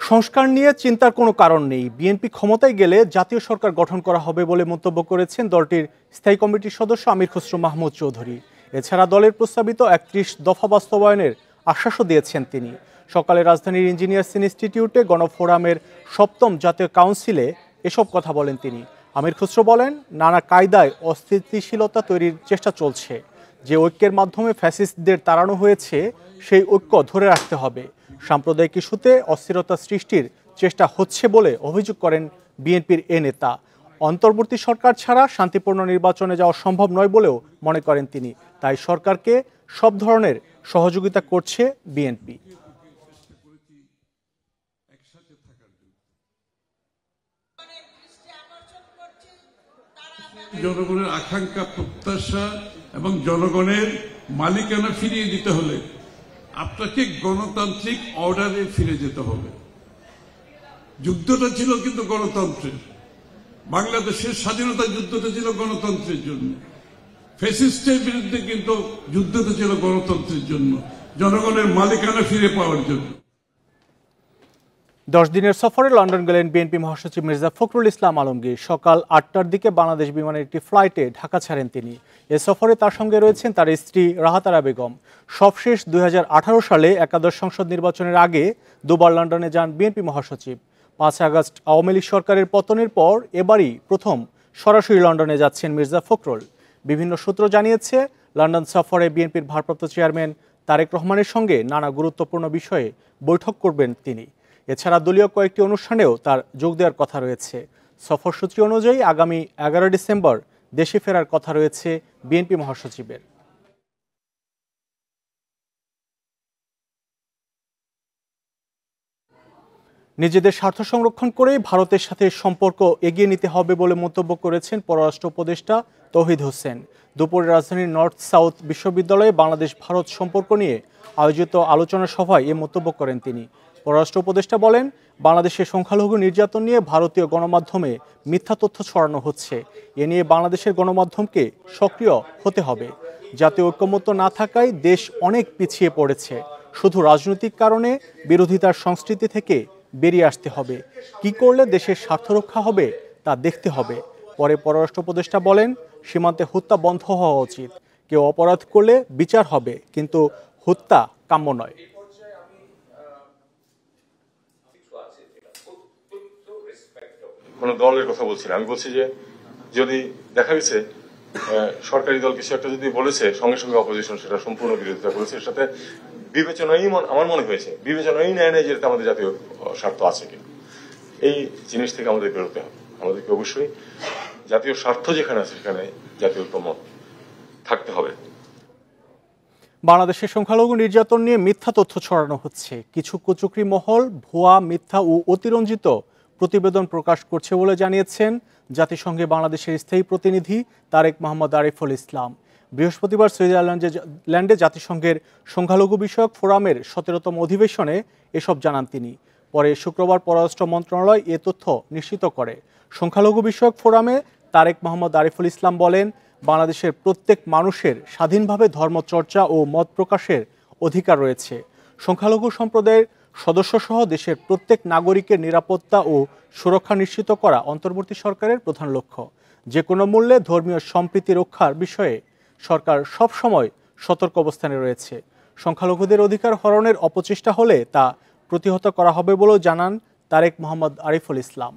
সংস্কার নিয়ে চিন্তার কোনো কারণ নেই। বিএনপি ক্ষমতায় গেলে জাতীয় সরকার গঠন করা হবে বলে মন্তব্য করেছেন দলটির স্থায়ী কমিটির সদস্য আমির খসরু মাহমুদ চৌধুরী। এছাড়া দলের প্রস্তাবিত ৩১ দফা বাস্তবায়নের আশ্বাসও দিয়েছেন তিনি। সকালে রাজধানীর ইঞ্জিনিয়ার্স ইনস্টিটিউটে গণফোরামের ৭ম জাতীয় কাউন্সিলে এসব কথা বলেন তিনি। আমির খসরু বলেন, নানা কায়দায় অস্থিতিশীলতা তৈরির চেষ্টা চলছে। যে ঐক্যের মাধ্যমে ফ্যাসিস্টদের তাড়ানো হয়েছে সেই ঐক্য ধরে রাখতে হবে। সাম্প্রদায়িক ইস্যুতে অস্থিরতা সৃষ্টির চেষ্টা হচ্ছে বলে অভিযোগ করেন বিএনপির এ নেতা। অন্তর্বর্তী সরকার ছাড়া শান্তিপূর্ণ নির্বাচনে যাওয়া সম্ভব নয় বলেও মনে করেন তিনি। তাই সরকারকে সব ধরনের সহযোগিতা করছে বিএনপি। জনগণের আকাঙ্ক্ষা, প্রত্যাশা এবং জনগণের মালিকানা ফিরিয়ে দিতে হলে আপনাকে গণতান্ত্রিক অর্ডারে ফিরে যেতে হবে। যুদ্ধটা ছিল কিন্তু গণতন্ত্রের, বাংলাদেশের স্বাধীনতা যুদ্ধটা ছিল গণতন্ত্রের জন্য, ফ্যাসিস্টের বিরুদ্ধে কিন্তু যুদ্ধটা ছিল গণতন্ত্রের জন্য, জনগণের মালিকানা ফিরে পাওয়ার জন্য। 10 দিনের সফরে লন্ডন গেলেন বিএনপি মহাসচিব মির্জা ফখরুল ইসলাম আলমগীর। সকাল 8টার দিকে বাংলাদেশ বিমানের একটি ফ্লাইটে ঢাকা ছাড়েন তিনি। এ সফরে তার সঙ্গে রয়েছেন তার স্ত্রী রাহাতারা বেগম। সবশেষ 2018 সালে একাদশ সংসদ নির্বাচনের আগে দুবার লন্ডনে যান বিএনপি মহাসচিব। 5 আগস্ট আওয়ামী লীগ সরকারের পতনের পর এবারই প্রথম সরাসরি লন্ডনে যাচ্ছেন মির্জা ফখরুল। বিভিন্ন সূত্র জানিয়েছে, লন্ডন সফরে বিএনপির ভারপ্রাপ্ত চেয়ারম্যান তারেক রহমানের সঙ্গে নানা গুরুত্বপূর্ণ বিষয়ে বৈঠক করবেন তিনি। এছাড়া দলীয় কয়েকটি অনুষ্ঠানেও তার যোগ দেওয়ার কথা রয়েছে। সফরসূচি অনুযায়ী আগামী 11 ডিসেম্বর দেশে ফেরার কথা রয়েছে বিএনপি মহাসচিবের। নিজেদের স্বার্থ সংরক্ষণ করেই ভারতের সাথে সম্পর্ক এগিয়ে নিতে হবে বলে মন্তব্য করেছেন পররাষ্ট্র উপদেষ্টা তৌহিদ হোসেন। দুপুরে রাজধানীর নর্থ সাউথ বিশ্ববিদ্যালয়ে বাংলাদেশ ভারত সম্পর্ক নিয়ে আয়োজিত আলোচনা সভায় এ মন্তব্য করেন তিনি। পররাষ্ট্র উপদেষ্টা বলেন, বাংলাদেশের সংখ্যালঘু নির্যাতন নিয়ে ভারতীয় গণমাধ্যমে মিথ্যা তথ্য ছড়ানো হচ্ছে। এ নিয়ে বাংলাদেশের গণমাধ্যমকে সক্রিয় হতে হবে। জাতীয় ঐক্যমত্য না থাকায় দেশ অনেক পিছিয়ে পড়েছে। শুধু রাজনৈতিক কারণে বিরোধিতার সংস্কৃতি থেকে বেরিয়ে আসতে হবে। কি করলে দেশের স্বার্থ রক্ষা হবে তা দেখতে হবে। পরে পররাষ্ট্র উপদেষ্টা বলেন, সীমান্তে হত্যা বন্ধ হওয়া উচিত। কেউ অপরাধ করলে বিচার হবে, কিন্তু হত্যা কাম্য নয়। কোনো দলের কথা বলছি না, আমি বলছি যে যদি দেখা গেছে সরকারি দল কিছু একটা যদি বলেছে, সঙ্গে সঙ্গে অপোজিশন সেটা সম্পূর্ণ বিরোধিতা করেছে, এর সাথে বিবেচনাই আমার মনে হয়েছে বিবেচনাই নেয় না যে আমাদের জাতীয় স্বার্থ আছে কিনা। এই জিনিস থেকে আমাদের বেরোতে হবে। আমাদেরকে অবশ্যই জাতীয় স্বার্থ যেখানে আছে সেখানে জাতীয় ঐক্যমত থাকতে হবে। বাংলাদেশের সংখ্যালঘু নির্যাতন নিয়ে মিথ্যা তথ্য ছড়ানো হচ্ছে। কিছু কুচক্রী মহল ভুয়া, মিথ্যা ও অতিরঞ্জিত প্রতিবেদন প্রকাশ করছে বলে জানিয়েছেন জাতিসংঘে বাংলাদেশের স্থায়ী প্রতিনিধি তারেক মোহাম্মদ আরিফুল ইসলাম। বৃহস্পতিবার সুইজারল্যান্ডে জাতিসংঘের সংখ্যালঘু বিষয়ক ফোরামের 17তম অধিবেশনে এসব জানান তিনি। পরে শুক্রবার পররাষ্ট্র মন্ত্রণালয় এ তথ্য নিশ্চিত করে। সংখ্যালঘু বিষয়ক ফোরামে তারেক মোহাম্মদ আরিফুল ইসলাম বলেন, বাংলাদেশের প্রত্যেক মানুষের স্বাধীনভাবে ধর্মচর্চা ও মত প্রকাশের অধিকার রয়েছে। সংখ্যালঘু সম্প্রদায়ের সদস্যসহ দেশের প্রত্যেক নাগরিকের নিরাপত্তা ও সুরক্ষা নিশ্চিত করা অন্তর্বর্তী সরকারের প্রধান লক্ষ্য। যে কোনো মূল্যে ধর্মীয় সম্প্রীতি রক্ষার বিষয়ে সরকার সবসময় সতর্ক অবস্থানে রয়েছে। সংখ্যালঘুদের অধিকার হরণের অপচেষ্টা হলে তা প্রতিহত করা হবে বলেও জানান তারেক মোহাম্মদ আরিফুল ইসলাম।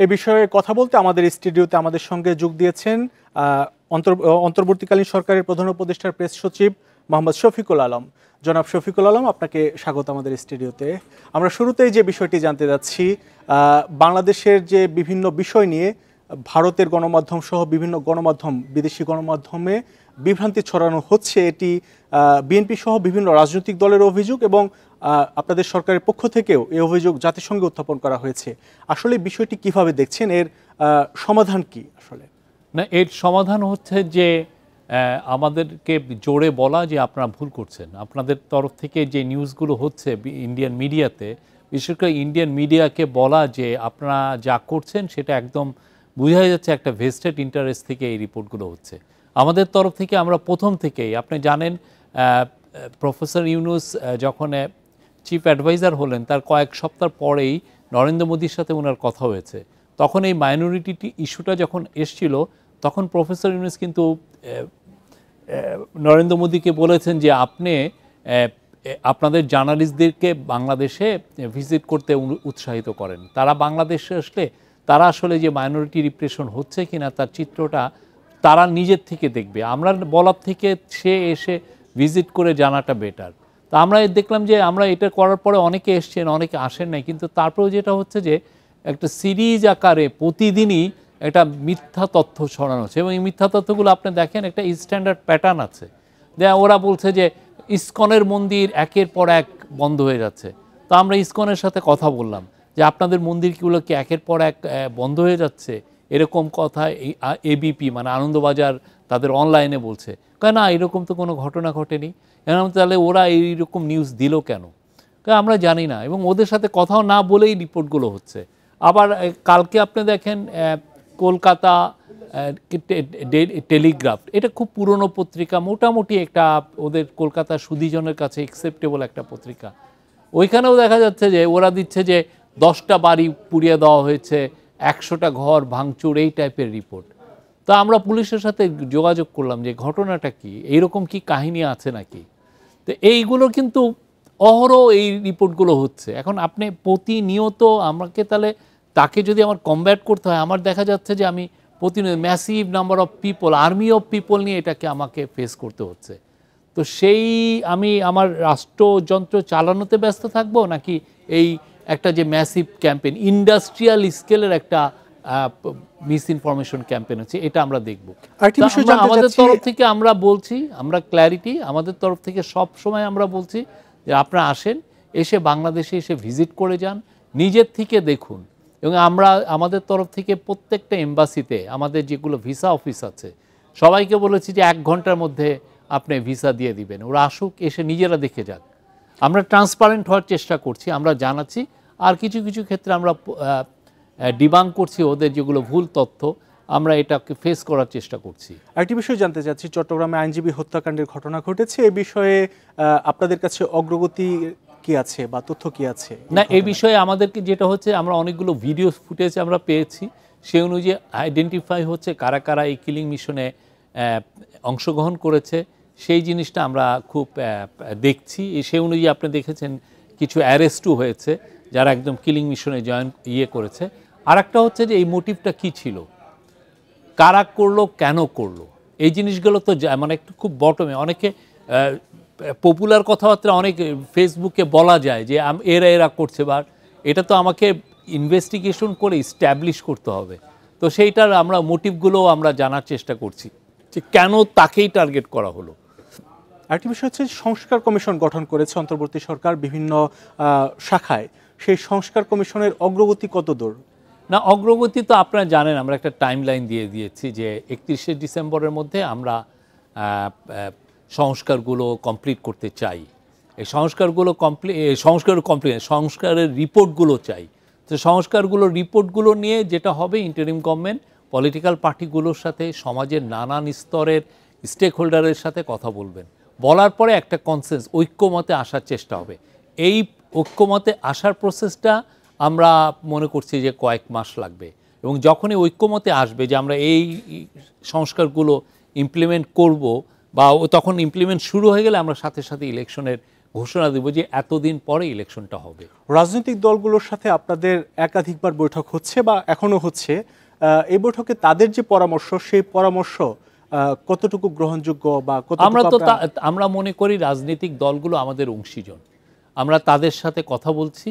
এ বিষয়ে কথা বলতে আমাদের স্টুডিওতে আমাদের সঙ্গে যোগ দিয়েছেন অন্তর্বর্তীকালীন সরকারের প্রধান উপদেষ্টার প্রেস সচিব মোহাম্মদ শফিকুল আলম। জনাব শফিকুল আলম, আপনাকে স্বাগত আমাদের স্টুডিওতে। আমরা শুরুতেই যে বিষয়টি জানতে যাচ্ছি, বাংলাদেশের যে বিভিন্ন বিষয় নিয়ে ভারতের গণমাধ্যম সহ বিভিন্ন গণমাধ্যম, বিদেশি গণমাধ্যমে বিভ্রান্তি ছড়ানো হচ্ছে, এটি বিএনপি সহ বিভিন্ন রাজনৈতিক দলের অভিযোগ এবং আপনাদের সরকারের পক্ষ থেকেও এই অভিযোগ জাতিসংঘে উত্থাপন করা হয়েছে। আসলে বিষয়টি কিভাবে দেখছেন, এর সমাধান কি? আসলে না, এর সমাধান হচ্ছে যে আমাদেরকে জোরে বলা যে আপনারা ভুল করছেন। আপনাদের তরফ থেকে যে নিউজগুলো হচ্ছে ইন্ডিয়ান মিডিয়াতে, বিশেষ করে ইন্ডিয়ান মিডিয়াকে বলা যে আপনারা যা করছেন সেটা একদম বোঝা যাচ্ছে একটা ভেস্টেড ইন্টারেস্ট থেকে এই রিপোর্টগুলো হচ্ছে। আমাদের তরফ থেকে আমরা প্রথম থেকেই, আপনি জানেন প্রফেসর ইউনূস যখন চিফ অ্যাডভাইজার হলেন তার কয়েক সপ্তাহ পরেই নরেন্দ্র মোদীর সাথে ওনার কথা হয়েছে। তখন এই মাইনরিটি ইস্যুটা যখন এসছিল তখন প্রফেসর ইউনূস কিন্তু নরেন্দ্র মোদীকে বলেছেন যে আপনি আপনাদের জার্নালিস্টদেরকে বাংলাদেশে ভিজিট করতে উৎসাহিত করেন। তারা বাংলাদেশে আসলে তারা আসলে যে মাইনরিটি রিপ্রেশন হচ্ছে কিনা তার চিত্রটা তারা নিজের থেকে দেখবে, আমরা বলার থেকে সে এসে ভিজিট করে জানাটা বেটার। তো আমরা দেখলাম যে আমরা এটা করার পরে অনেকে এসছেন, অনেকে আসেন নাই, কিন্তু তারপরেও যেটা হচ্ছে যে একটা সিরিজ আকারে প্রতিদিনই একটা মিথ্যা তথ্য ছড়ানো হচ্ছে এবং এই মিথ্যা তথ্যগুলো আপনি দেখেন একটা স্ট্যান্ডার্ড প্যাটার্ন আছে। ওরা বলছে যে ইসকনের মন্দির একের পর এক বন্ধ হয়ে যাচ্ছে। তো আমরা ইসকনের সাথে কথা বললাম যে আপনাদের মন্দিরগুলো কি একের পর এক বন্ধ হয়ে যাচ্ছে, এরকম কথা এবিপি মানে আনন্দবাজার তাদের অনলাইনে বলছে। না, এরকম তো কোনো ঘটনা ঘটেনি। তাহলে ওরা এইরকম নিউজ দিল কেন? আমরা জানি না, এবং ওদের সাথে কথাও না বলেই রিপোর্টগুলো হচ্ছে। আবার কালকে আপনি দেখেন কলকাতা টেলিগ্রাফ, এটা খুব পুরনো পত্রিকা, মোটামুটি একটা ওদের কলকাতা সুধীজনের কাছে অ্যাকসেপ্টেবল একটা পত্রিকা। ওইখানেও দেখা যাচ্ছে যে ওরা দিচ্ছে যে 10টা বাড়ি পুড়িয়ে দেওয়া হয়েছে, 100টা ঘর ভাঙচুর, এই টাইপের রিপোর্ট। তো আমরা পুলিশের সাথে যোগাযোগ করলাম যে ঘটনাটা কি, এইরকম কি কাহিনী আছে নাকি। তো এইগুলো কিন্তু অহরহ এই রিপোর্টগুলো হচ্ছে। এখন আপনি প্রতিনিয়ত আমাকে তাহলে তাকে যদি আমার কমব্যাট করতে হয়, আমার দেখা যাচ্ছে যে আমি প্রতিনিয়ত massive number of people, army of people নিয়ে এটাকে আমাকে ফেস করতে হচ্ছে। তো সেই আমি আমার রাষ্ট্রযন্ত্র চালানোতে ব্যস্ত থাকবো নাকি এই একটা যে ম্যাসিভ ক্যাম্পেইন, ইন্ডাস্ট্রিয়াল স্কেলের একটা মিস ইনফরমেশন ক্যাম্পেইন হচ্ছে, এটা আমরা দেখব। আমাদের তরফ থেকে আমরা বলছি, আমরা ক্ল্যারিটি আমাদের তরফ থেকে সব সময় আমরা বলছি যে আপনারা আসেন, এসে বাংলাদেশে এসে ভিজিট করে যান, নিজের থেকে দেখুন। এবং আমরা আমাদের তরফ থেকে প্রত্যেকটা এম্বাসিতে আমাদের যেগুলো ভিসা অফিস আছে সবাইকে বলেছি যে 1 ঘন্টার মধ্যে আপনি ভিসা দিয়ে দিবেন, ওরা আসুক, এসে নিজেরা দেখে যাক। আমরা ট্রান্সপারেন্ট হওয়ার চেষ্টা করছি, আমরা জানাচ্ছি, আর কিছু কিছু ক্ষেত্রে আমরা ডিবাঙ্ক করছি ওদের যেগুলো ভুল তথ্য, আমরা এটাকে ফেস করার চেষ্টা করছি। আরেকটি বিষয় জানতে চাচ্ছি, চট্টগ্রামে আইনজীবী হত্যাকাণ্ডের ঘটনা ঘটেছে, এই বিষয়ে আপনাদের কাছে অগ্রগতি কি আছে বা তথ্য কি আছে? না, এই বিষয়ে আমাদেরকে যেটা হচ্ছে, আমরা অনেকগুলো ভিডিও ফুটেজ আমরা পেয়েছি, সেই অনুযায়ী আইডেন্টিফাই হচ্ছে কারা কারা এই কিলিং মিশনে অংশগ্রহণ করেছে, সেই জিনিসটা আমরা খুব দেখছি। সেই অনুযায়ী আপনি দেখেছেন কিছু অ্যারেস্টও হয়েছে যারা একদম কিলিং মিশনে জয়েন করেছে। আর একটা হচ্ছে যে এই মোটিভটা কি ছিল, কারা করলো, কেন করলো, এই জিনিসগুলো তো মানে একটু খুব বটমে অনেকে পপুলার কথাবার্তা অনেক ফেসবুকে বলা যায় যে এরা করছে, বা এটা তো আমাকে ইনভেস্টিগেশন করে ইস্ট্যাবলিশ করতে হবে। তো সেইটার আমরা মোটিভগুলো আমরা জানার চেষ্টা করছি যে কেন তাকেই টার্গেট করা হলো। আরেকটি বিষয় হচ্ছে সংস্কার কমিশন গঠন করেছে অন্তর্বর্তী সরকার বিভিন্ন শাখায়, সেই সংস্কার কমিশনের অগ্রগতি কত দূর? না, অগ্রগতি তো আপনারা জানেন, আমরা একটা টাইম লাইন দিয়ে দিয়েছি যে 31শে ডিসেম্বরের মধ্যে আমরা সংস্কারগুলো কমপ্লিট করতে চাই। এই সংস্কারের রিপোর্টগুলো চাই। তো রিপোর্টগুলো নিয়ে যেটা হবে, ইন্টারিম গভর্নমেন্ট পলিটিক্যাল পার্টিগুলোর সাথে, সমাজের নানান স্তরের স্টেক হোল্ডারের সাথে কথা বলবেন, বলার পরে একটা কনসেন্স, ঐক্যমতে আসার চেষ্টা হবে। এই ঐক্যমতে আসার প্রসেসটা আমরা মনে করছি যে কয়েক মাস লাগবে, এবং যখনই ঐক্যমতে আসবে যে আমরা এই সংস্কারগুলো ইমপ্লিমেন্ট করব, বা তখন ইমপ্লিমেন্ট শুরু হয়ে গেলে আমরা সাথে সাথে ইলেকশনের ঘোষণা দেব যে এতদিন পরে ইলেকশনটা হবে। রাজনৈতিক দলগুলোর সাথে আপনাদের একাধিকবার বৈঠক হচ্ছে বা এখনো হচ্ছে, এই বৈঠকে তাদের যে পরামর্শ, সেই পরামর্শ কতটুকু গ্রহণযোগ্য বা আমরা মনে করি রাজনৈতিক দলগুলো আমাদের অংশীজন। আমরা তাদের সাথে কথা বলছি,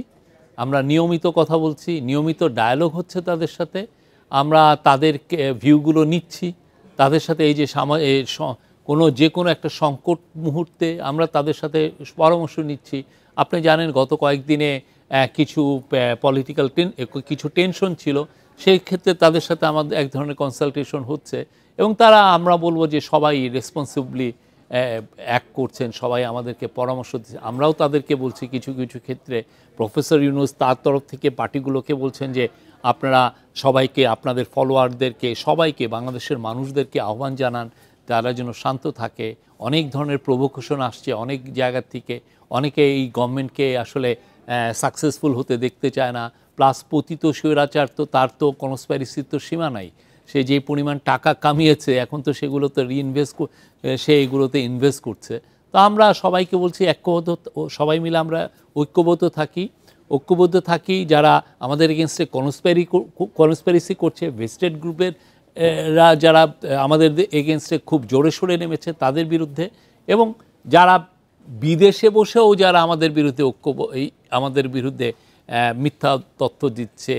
আমরা নিয়মিত কথা বলছি, নিয়মিত ডায়ালগ হচ্ছে তাদের সাথে, আমরা তাদের ভিউগুলো নিচ্ছি তাদের সাথে। এই যে যে কোনো একটা সংকট মুহূর্তে আমরা তাদের সাথে পরামর্শ নিচ্ছি। আপনি জানেন গত কয়েকদিনে কিছু পলিটিক্যাল কিছু টেনশন ছিল, সেই ক্ষেত্রে তাদের সাথে আমাদের এক ধরনের কনসালটেশন হচ্ছে এবং তারা, আমরা বলবো যে সবাই রেসপন্সিবলি অ্যাক্ট করছেন, সবাই আমাদেরকে পরামর্শ দিচ্ছে। আমরাও তাদেরকে বলছি কিছু কিছু ক্ষেত্রে। প্রফেসর ইউনূস তার তরফ থেকে পার্টিগুলোকে বলছেন যে আপনারা সবাইকে, আপনাদের ফলোয়ারদেরকে, সবাইকে, বাংলাদেশের মানুষদেরকে আহ্বান জানান তারা যেন শান্ত থাকে। অনেক ধরনের প্রভোকেশন আসছে অনেক জায়গার থেকে, অনেকে এই গভর্নমেন্টকে আসলে সাকসেসফুল হতে দেখতে চায় না। প্লাস পতিত স্বৈরাচার তো তার তো কনস্পাইরেসির তো সীমা নাই। সে যে পরিমাণ টাকা কামিয়েছে এখন তো সেগুলো তো সে এগুলোতে ইনভেস্ট করছে। তো আমরা সবাইকে বলছি সবাই মিলে আমরা ঐক্যবদ্ধ থাকি। যারা আমাদের এগেনস্টে কনস্পাইরেসি করছে, ভেস্টেড গ্রুপের যারা আমাদের এগেনস্টে খুব জোরে সোরে নেমেছে তাদের বিরুদ্ধে, এবং যারা বিদেশে বসেও যারা আমাদের বিরুদ্ধে আমাদের বিরুদ্ধে মিথ্যা তথ্য দিচ্ছে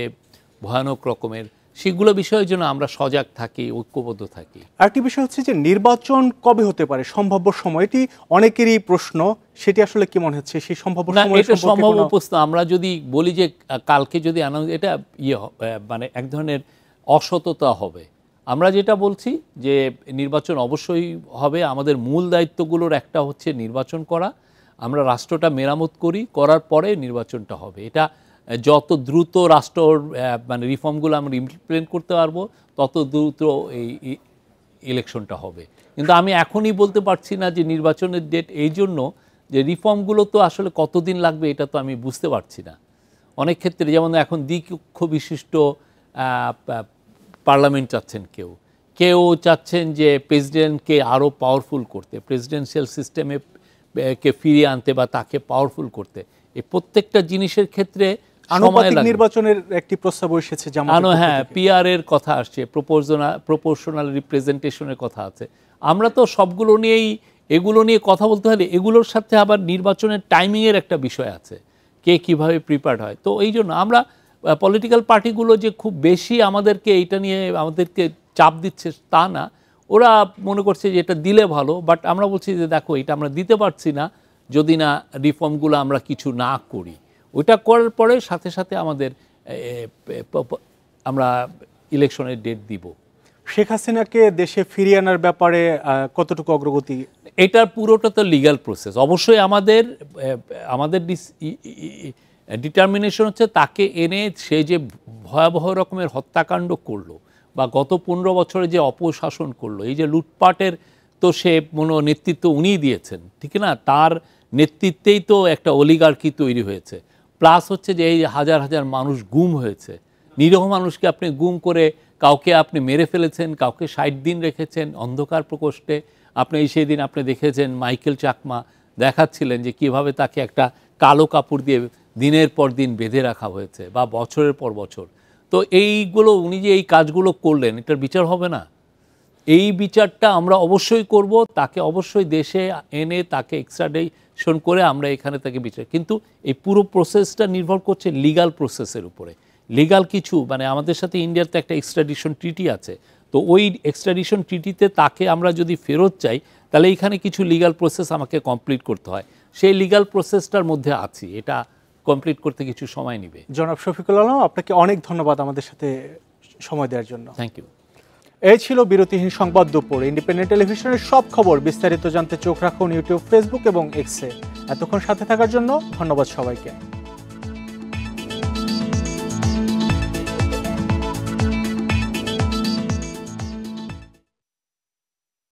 ভয়ানক রকমের, সেগুলো বিষয়ের জন্য আমরা সজাগ থাকি, ঐক্যবদ্ধ থাকি। আরেকটি বিষয় হচ্ছে যে নির্বাচন কবে হতে পারে, সম্ভাব্য সময়, এটি অনেকেরই প্রশ্ন। সেটি আসলে কি মনে হচ্ছে সেই সম্ভাব্য সময়? এটা সম্ভাব্য প্রশ্ন। আমরা যদি বলি যে কালকে যদি এটা মানে এক ধরনের অসততা হবে। আমরা যেটা বলছি যে নির্বাচন অবশ্যই হবে। আমাদের মূল দায়িত্বগুলোর একটা হচ্ছে নির্বাচন করা। আমরা রাষ্ট্রটা মেরামত করার পরে নির্বাচনটা হবে। এটা যত দ্রুত রাষ্ট্রর মানে রিফর্মগুলো আমরা ইমপ্লিমেন্ট করতে পারবো তত দ্রুত এই ইলেকশনটা হবে। কিন্তু আমি এখনই বলতে পারছি না যে নির্বাচনের ডেট, এই জন্য যে রিফর্মগুলো তো আসলে কতদিন লাগবে এটা তো আমি বুঝতে পারছি না। অনেক ক্ষেত্রে যেমন এখন দ্বিকক্ষ বিশিষ্ট পার্লামেন্ট চাচ্ছেন, কেউ চাচ্ছেন যে প্রেসিডেন্টকে আরও পাওয়ারফুল করতে, প্রেসিডেন্সিয়াল সিস্টেমে কে ফিরিয়ে আনতে বা তাকে পাওয়ারফুল করতে। এই প্রত্যেকটা জিনিসের ক্ষেত্রে আনুপাতিক নির্বাচনের একটি প্রস্তাব এসেছে, হ্যাঁ, পিআর এর কথা আসছে, প্রপোর্শনাল রিপ্রেজেন্টেশনের কথা আছে। আমরা তো সবগুলো নিয়েই, এগুলো নিয়ে কথা বলতে হলে এগুলোর সাথে আবার নির্বাচনের টাইমিংয়ের একটা বিষয় আছে, কে কিভাবে প্রিপেয়ার্ড হয়। তো এই জন্য আমরা পলিটিক্যাল পার্টিগুলো যে খুব বেশি আমাদেরকে এইটা নিয়ে আমাদেরকে চাপ দিচ্ছে তা না, ওরা মনে করছে যে এটা দিলে ভালো। বাট আমরা বলছি যে দেখো, এটা আমরা দিতে পারছি না যদি না রিফর্মগুলো আমরা কিছু না করি। ওইটা করার পরে সাথে সাথে আমরা ইলেকশনের ডেট দিব। শেখ হাসিনাকে দেশে ফিরিয়ে আনার ব্যাপারে কতটুকু অগ্রগতি? এটার পুরোটা তো লিগ্যাল প্রসেস। অবশ্যই আমাদের ডিটারমিনেশন হচ্ছে তাকে এনে, সে যে ভয়াবহ রকমের হত্যাকাণ্ড করলো বা গত 15 বছরে যে অপশাসন করলো, এই যে লুটপাটের, তো সে নেতৃত্ব উনিই দিয়েছেন, ঠিক না? তার নেতৃত্বেই তো একটা অলিগার্কি তৈরি হয়েছে। প্লাস হচ্ছে যে এই হাজার হাজার মানুষ গুম হয়েছে, নিরীহ মানুষকে আপনি গুম করে কাউকে আপনি মেরে ফেলেছেন, কাউকে 60 দিন রেখেছেন অন্ধকার প্রকোষ্ঠে। আপনি সেই দিন আপনি দেখেছেন মাইকেল চাকমা দেখাচ্ছিলেন যে কিভাবে তাকে একটা কালো কাপড় দিয়ে দিনের পর দিন বেঁধে রাখা হয়েছে বা বছরের পর বছর। তো এইগুলো উনি যে এই কাজগুলো করলেন, এটার বিচার হবে না? এই বিচারটা আমরা অবশ্যই করব, তাকে অবশ্যই দেশে এনে তাকে এক্সট্রাডিশন করে আমরা এখানে তাকে বিচার। কিন্তু এই পুরো প্রসেসটা নির্ভর করছে লিগ্যাল প্রসেসের উপরে। লিগ্যাল কিছু আমাদের সাথে ইন্ডিয়ার তো একটা এক্সট্রাডিশন ট্রিটি আছে, তো ওই এক্সট্রাডিশন ট্রিটিতে তাকে আমরা যদি ফেরত চাই তাহলে এইখানে কিছু লিগ্যাল প্রসেস আমাকে কমপ্লিট করতে হয়। সেই লিগ্যাল প্রসেসটার মধ্যে আছি, এটা কমপ্লিট করতে কিছু সময় নেবে। জনাব শফিকুল আলম, আপনাকে অনেক ধন্যবাদ আমাদের সাথে সময় দেওয়ার জন্য। Thank you. এই ছিল বিরতিহীন সংবাদ দুপুর। ইন্ডিপেন্ডেন্ট টেলিভিশনের সব খবর বিস্তারিত জানতে চোখ রাখুন ইউটিউব, ফেসবুক এবং এক্সে। এতক্ষণ সাথে থাকার জন্য ধন্যবাদ সবাইকে।